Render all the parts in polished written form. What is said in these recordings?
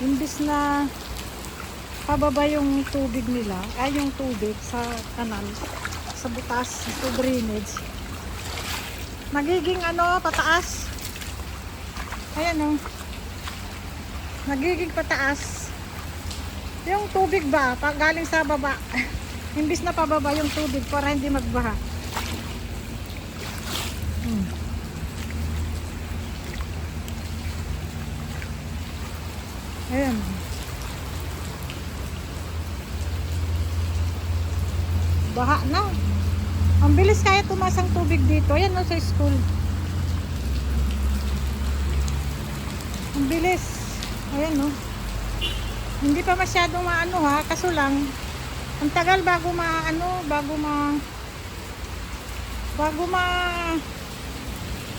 Imbis na pababa yung tubig nila, ay yung tubig sa kanal, sa butas, sa drainage, nagiging ano, pataas. Ayan o, nagiging pataas yung tubig ba, pag galing sa baba. Imbis na pababa yung tubig para hindi magbaha. Ayan. Baha na. Ang bilis kaya tumaas ang tubig dito. Ayan no, sa school. Ang bilis. Ayan no. Hindi pa masyadong maano ha. Kaso lang, ang tagal bago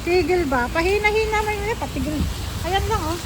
tigil ba. Pahina-hina man yun. Patigil. Ayan lang oh.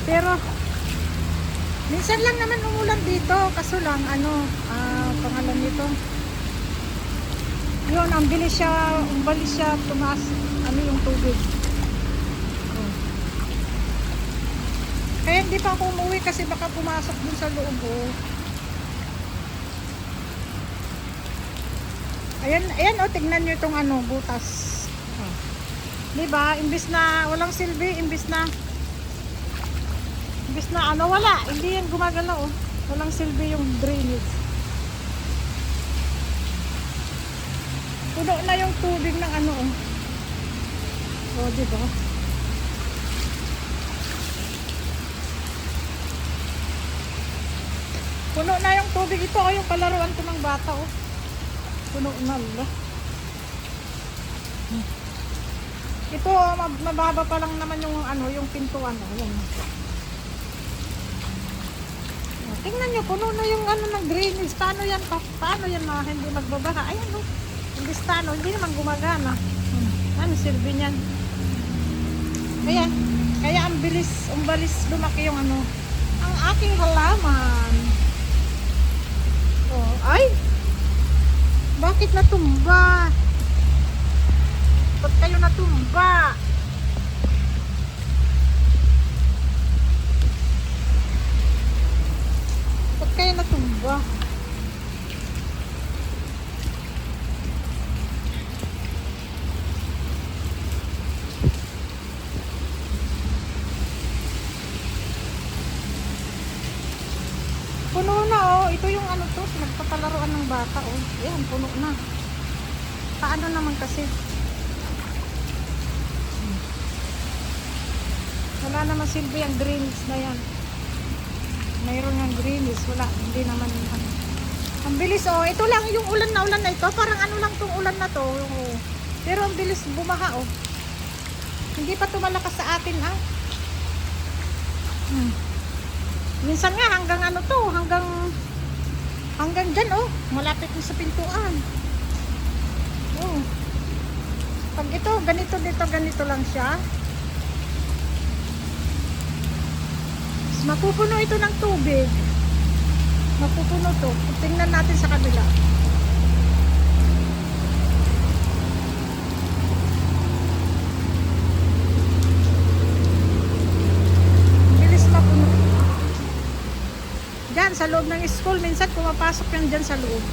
Pero minsan lang naman umulan dito, kaso lang pangalan nito, yun, ang bilis siya tumaas yung tubig. Kaya hindi pa ako umuwi kasi baka pumasok dun sa loob Ayan tignan nyo itong butas. Diba, imbis na walang silbi, imbis na wala, hindi yan gumagalaw walang silbi yung drainage. Puno na yung tubig ng diba, puno na yung tubig. Ito yung palaruan ko ng bata puno na ito mababa pa lang naman yung yung pintuan ayan. Tingnan nyo, puno na yung ng drainage. Paano yan na hindi magbabaha? Ayan imbis hindi naman gumagana. Ano silbi niyan? Ayan, kaya ang balis lumaki yung ang aking halaman. Ay! Bakit natumba? Ba't kayo natumba? Ba't kayo natumba? Puno na ito yung nagpapalaruan ng bata ayan, puno na. Paano naman kasi? Wala naman silbi ang drainage na yan. Mayroon ng drainage, wala, hindi naman ang bilis ito lang yung ulan na ito, parang lang tong ulan na to pero ang bilis bumaha hindi pa tumalakas sa atin minsan nga hanggang hanggang dyan malapit na sa pintuan pag ito ganito lang siya, mapupuno ito ng tubig. Mapupuno to. Tingnan natin sa kabila. Bilis mapuno. Diyan sa loob ng school, minsan pumapasok yan dyan sa loob.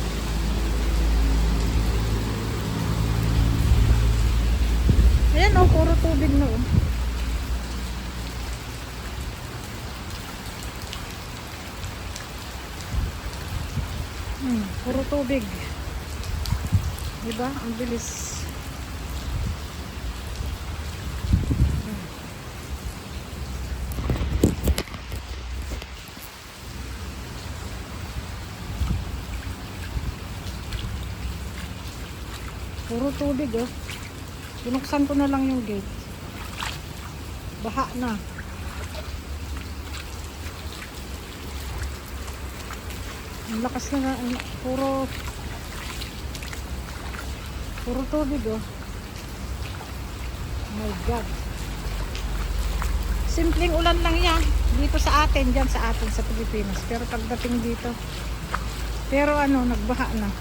Ayan puro tubig na puro tubig. Diba? Ang bilis. Puro tubig Binuksan ko na lang yung gate. Baha na. Ang lakas na puro tubig oh. Oh my God. Simpleng ulan lang yan dito sa atin, dyan sa atin sa Pilipinas. Pero pagdating dito, pero ano, nagbaha na.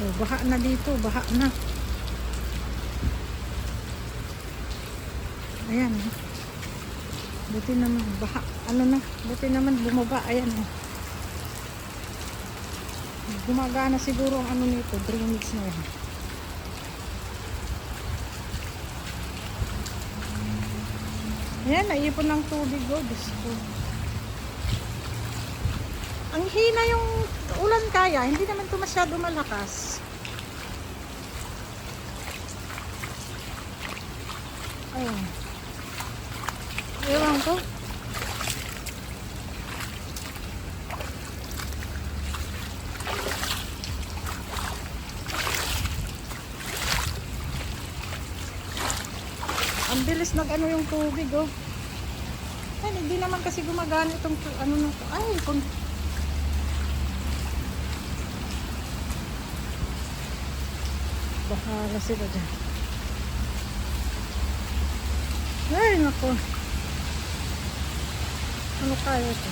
Oh, baha na dito, baha na. Ayan. Buti naman, baha. Ano na, buti naman bumaba. Ayan. Gumagana siguro ang ano nito, drainage na yan. Ayan, naipon ng tubig. Oh, Diyos ko. Ang hina yung ulan kaya, hindi naman ito masyado malakas. Ayan. Ewan ko. Ang bilis nag-ano yung tubig, oh. Ay, hindi naman kasi gumagana itong ano na to. Ay, kung bahala sila dyan. Ay, nako. Ano kaya ito?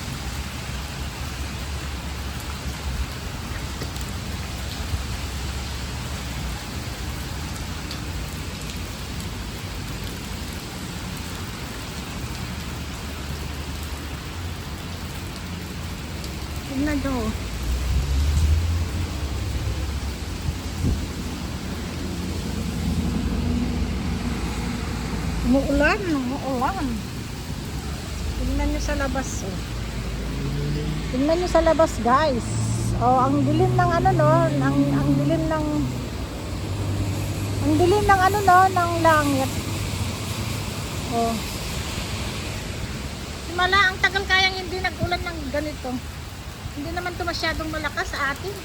Tignan nyo. Umuulan, umuulan. Tignan nyo sa labas, oh. Tignan nyo sa labas, guys. Oh, ang dilim ng ano, no? Ang dilim ng ano, no? Ng langit. Oh. Himala, ang tagal kayang hindi nag-ulan ng ganito. Hindi naman to masyadong malakas sa atin.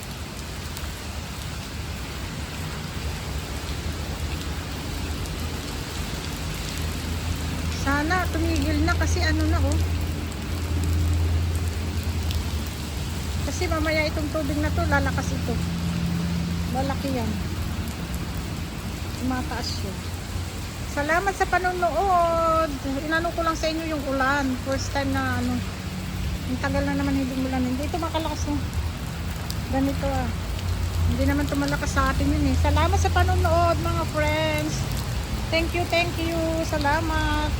Sana tumigil na kasi ano na oh. Kasi mamaya itong tubig na to lalakas ito. Lalaki yan. Mataas yun. Salamat sa panonood. Inano ko lang sa inyo yung ulan. First time na ano. Ang tagal na naman hindi ulan. Hindi ito makalakas no. Ganito ah. Hindi naman ito malakas sa atin yun eh. Salamat sa panonood mga friends. Thank you, thank you. Salamat.